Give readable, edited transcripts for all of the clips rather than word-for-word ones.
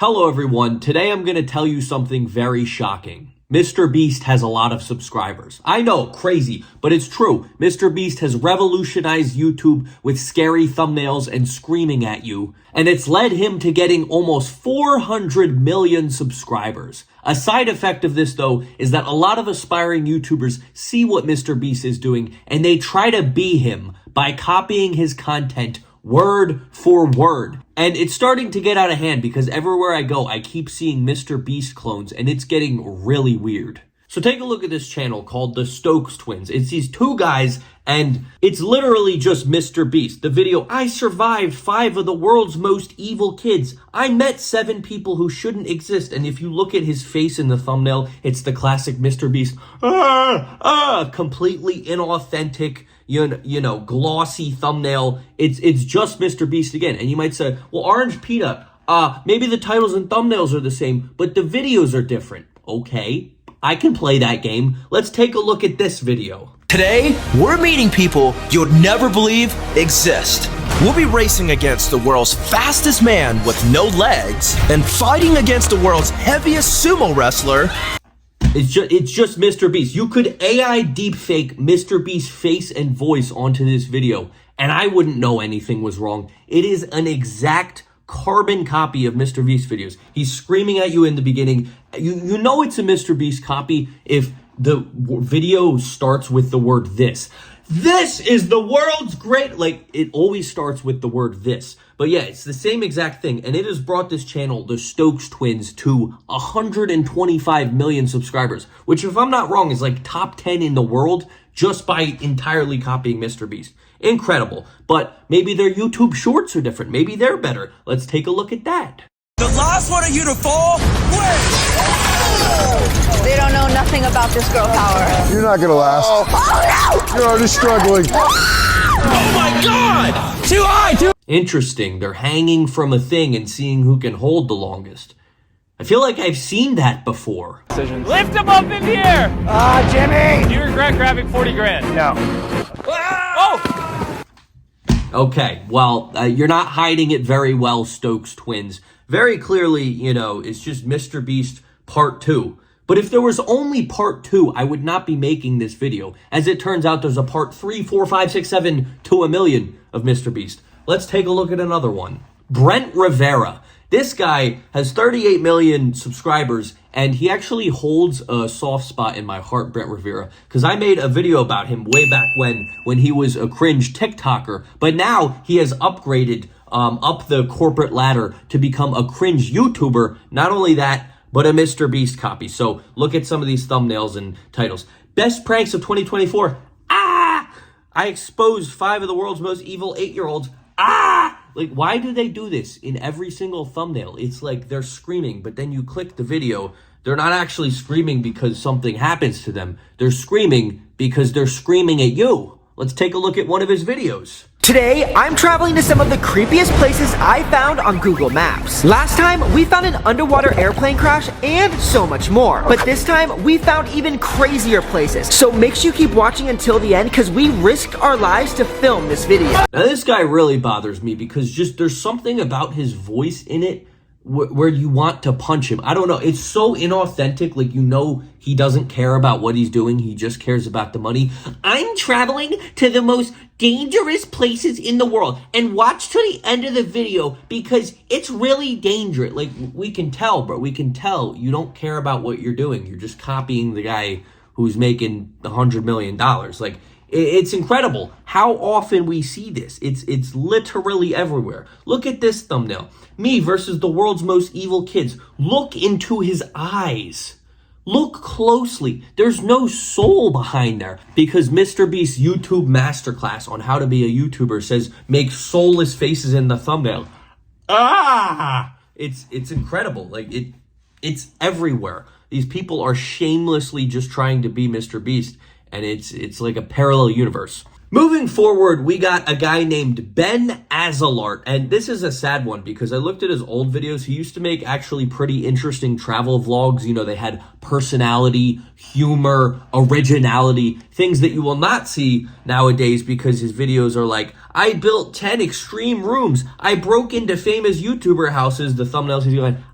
Hello everyone, today I'm going to tell you something very shocking. MrBeast has a lot of subscribers. I know, crazy, but it's true. MrBeast has revolutionized YouTube with scary thumbnails and screaming at you, and it's led him to getting almost 400 million subscribers. A side effect of this, though, is that a lot of aspiring YouTubers see what MrBeast is doing, and they try to be him by copying his content word for word. And it's starting to get out of hand because everywhere I go, I keep seeing MrBeast clones and it's getting really weird. So take a look at this channel called the Stokes Twins. It's these two guys and it's literally just MrBeast. The video, I survived 5 of the world's most evil kids. I met 7 people who shouldn't exist. And if you look at his face in the thumbnail, it's the classic MrBeast, completely inauthentic, you know, glossy thumbnail. It's just MrBeast again. And you might say, well, Orange Peanut, maybe the titles and thumbnails are the same, but the videos are different. Okay, I can play that game. Let's take a look at this video. Today, we're meeting people you'll never believe exist. We'll be racing against the world's fastest man with no legs and fighting against the world's heaviest sumo wrestler. It's just MrBeast. You could AI deepfake MrBeast's face and voice onto this video, and I wouldn't know anything was wrong. It is an exact carbon copy of MrBeast videos. He's screaming at you in the beginning. You know it's a MrBeast copy if the video starts with the word this. This is the world's great, like it always starts with the word this. But yeah, it's the same exact thing. And it has brought this channel, the Stokes Twins, to 125 million subscribers, which if I'm not wrong is like top 10 in the world just by entirely copying MrBeast. Incredible. But maybe their YouTube shorts are different. Maybe they're better. Let's take a look at that. The last one of you to fall wins! They don't know nothing about this girl power. You're not gonna last. Oh no! You're already struggling. Oh my god! Too high, too Interesting. They're hanging from a thing and seeing who can hold the longest. I feel like I've seen that before. Lift him up in the air! Jimmy! Do you regret grabbing 40 grand? No. Oh! Okay, well, you're not hiding it very well, Stokes Twins. Very clearly, you know, it's just MrBeast Part 2. But if there was only Part 2, I would not be making this video. As it turns out, there's a Part 3, 4, 5, 6, 7 to a million of MrBeast. Let's take a look at another one. Brent Rivera. This guy has 38 million subscribers, and he actually holds a soft spot in my heart, Brent Rivera, because I made a video about him way back when he was a cringe TikToker, but now he has upgraded up the corporate ladder to become a cringe YouTuber. Not only that, but a MrBeast copy. So look at some of these thumbnails and titles. Best pranks of 2024. I exposed 5 of the world's most evil 8-year-olds. Like, why do they do this in every single thumbnail? It's like they're screaming, but then you click the video. They're not actually screaming because something happens to them. They're screaming because they're screaming at you. Let's take a look at one of his videos. Today, I'm traveling to some of the creepiest places I found on Google Maps. Last time, we found an underwater airplane crash and so much more. But this time, we found even crazier places. So make sure you keep watching until the end because we risked our lives to film this video. Now, this guy really bothers me because just there's something about his voice in it where you want to punch him. I don't know. It's so inauthentic. Like, you know, he doesn't care about what he's doing. He just cares about the money. I'm traveling to the most dangerous places in the world, and watch to the end of the video because it's really dangerous. Like, we can tell, bro. We can tell you don't care about what you're doing. You're just copying the guy who's making $100 million. Like, it's incredible how often we see this. It's literally everywhere. Look at this thumbnail. Me versus the world's most evil kids. Look into his eyes. Look closely. There's no soul behind there because MrBeast's YouTube masterclass on how to be a YouTuber says make soulless faces in the thumbnail. It's incredible. Like it's everywhere. These people are shamelessly just trying to be MrBeast, and it's like a parallel universe. Moving forward, we got a guy named Ben Azelart, and this is a sad one because I looked at his old videos. He used to make actually pretty interesting travel vlogs. You know, they had personality, humor, originality, things that you will not see nowadays because his videos are like, I built 10 extreme rooms. I broke into famous YouTuber houses. The thumbnails, he's going,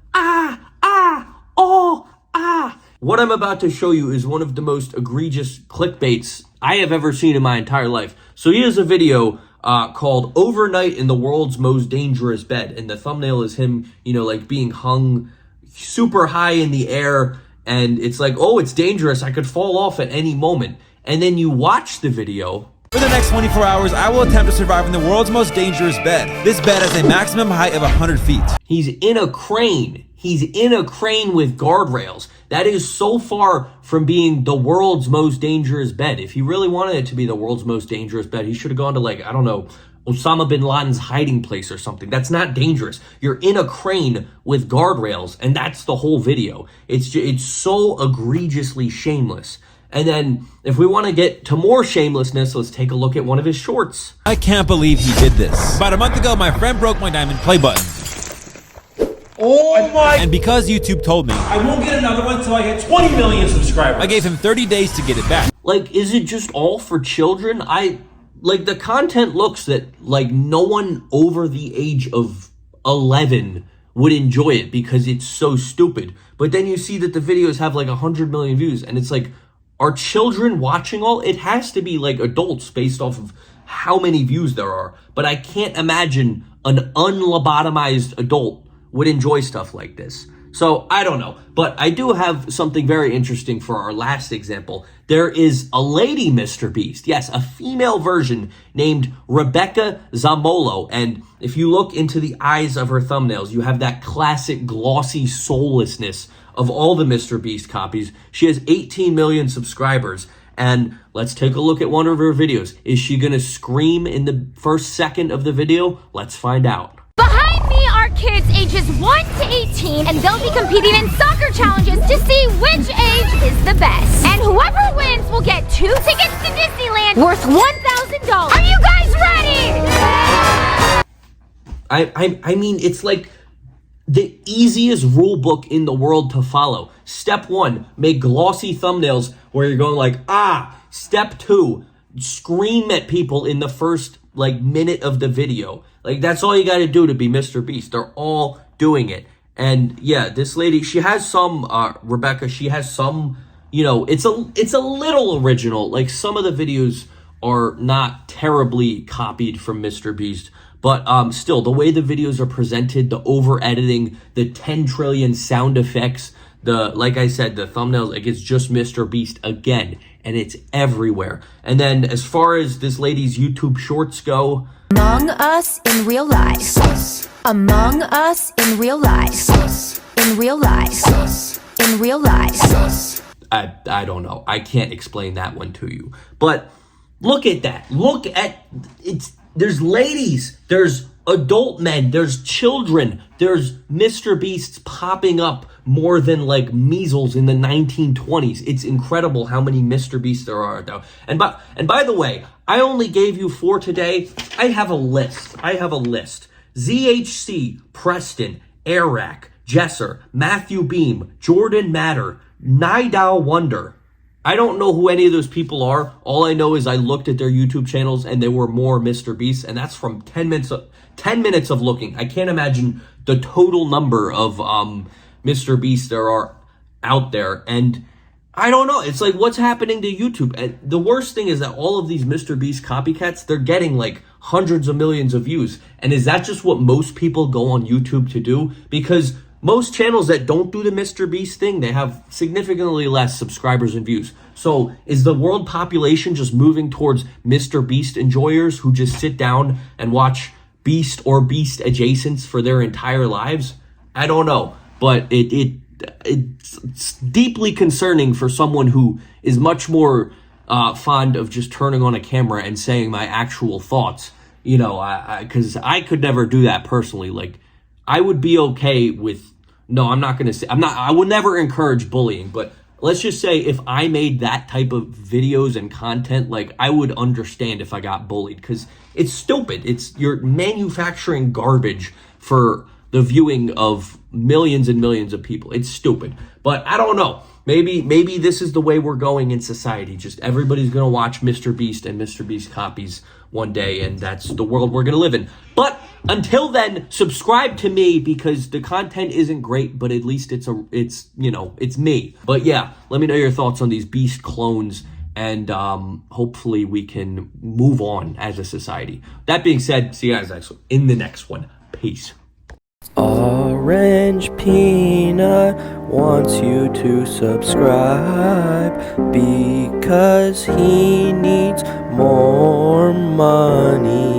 What I'm about to show you is one of the most egregious clickbaits I have ever seen in my entire life. So here's a video called Overnight in the World's Most Dangerous Bed. And the thumbnail is him, you know, like being hung super high in the air. And it's like, oh, it's dangerous. I could fall off at any moment. And then you watch the video. For the next 24 hours, I will attempt to survive in the world's most dangerous bed. This bed has a maximum height of 100 feet. He's in a crane. He's in a crane with guardrails. That is so far from being the world's most dangerous bed. If he really wanted it to be the world's most dangerous bed, he should have gone to, like, I don't know, Osama bin Laden's hiding place or something. That's not dangerous. You're in a crane with guardrails, and that's the whole video. It's so egregiously shameless. And then, if we want to get to more shamelessness, let's take a look at one of his shorts. I can't believe he did this. About a month ago, my friend broke my diamond play button. Oh my! And because YouTube told me, I won't get another one until I hit 20 million subscribers. I gave him 30 days to get it back. Like, is it just all for children? Like, the content looks that, like, no one over the age of 11 would enjoy it because it's so stupid. But then you see that the videos have, like, 100 million views, and it's like, are children watching all? It has to be, like, adults based off of how many views there are. But I can't imagine an unlobotomized adult would enjoy stuff like this. So, I don't know. But I do have something very interesting for our last example. There is a lady MrBeast. Yes, a female version named Rebecca Zamolo. And if you look into the eyes of her thumbnails, you have that classic glossy soullessness of all the MrBeast copies. She has 18 million subscribers. And let's take a look at one of her videos. Is she gonna scream in the first second of the video? Let's find out. Behind me are kids ages 1 to 18, and they'll be competing in soccer challenges to see which age is the best. And whoever wins will get 2 tickets to Disneyland worth $1,000. Are you guys ready? I mean, it's like the easiest rule book in the world to follow. Step 1, make glossy thumbnails where you're going like, ah. Step 2, scream at people in the first, like, minute of the video. Like, that's all you got to do to be MrBeast. They're all doing it. And yeah, this lady, she has some, Rebecca, she has some, you know, it's a little original. Like, some of the videos are not terribly copied from MrBeast. But still, the way the videos are presented, the over-editing, the 10 trillion sound effects, like I said, the thumbnails, like, it's just MrBeast again. And it's everywhere. And then as far as this lady's YouTube shorts go, Among Us in real life. Sus. Among Us in real life. Sus. In real life. Sus. In real life. Sus. I don't know. I can't explain that one to you. But look at that. Look at there's ladies, there's adult men, there's children, there's MrBeasts popping up more than like measles in the 1920s. It's incredible how many MrBeasts there are though. And by the way, I only gave you 4 today. I have a list. ZHC, Preston, Arak, Jesser, Matthew Beam, Jordan Matter, Nidal Wonder. I don't know who any of those people are. All I know is I looked at their YouTube channels and there were more MrBeasts, and that's from 10 minutes of looking. I can't imagine the total number of MrBeasts there are out there. And I don't know. It's like, what's happening to YouTube? And the worst thing is that all of these MrBeast copycats, they're getting like hundreds of millions of views. And is that just what most people go on YouTube to do? Because most channels that don't do the MrBeast thing, they have significantly less subscribers and views. So is the world population just moving towards MrBeast enjoyers who just sit down and watch Beast or Beast adjacents for their entire lives? I don't know. But it's deeply concerning for someone who is much more fond of just turning on a camera and saying my actual thoughts. You know, because I could never do that personally. Like, I would be okay with, no, I'm not going to say, I would never encourage bullying, but let's just say if I made that type of videos and content, like, I would understand if I got bullied, because it's stupid. You're manufacturing garbage for the viewing of millions and millions of people. It's stupid. But I don't know. Maybe this is the way we're going in society. Just everybody's going to watch MrBeast and MrBeast copies one day, and that's the world we're going to live in. But until then, subscribe to me because the content isn't great, but at least it's me. But yeah, let me know your thoughts on these Beast clones, and hopefully we can move on as a society. That being said, see you guys in the next one. Peace. Orange Peanut wants you to subscribe because he needs more money.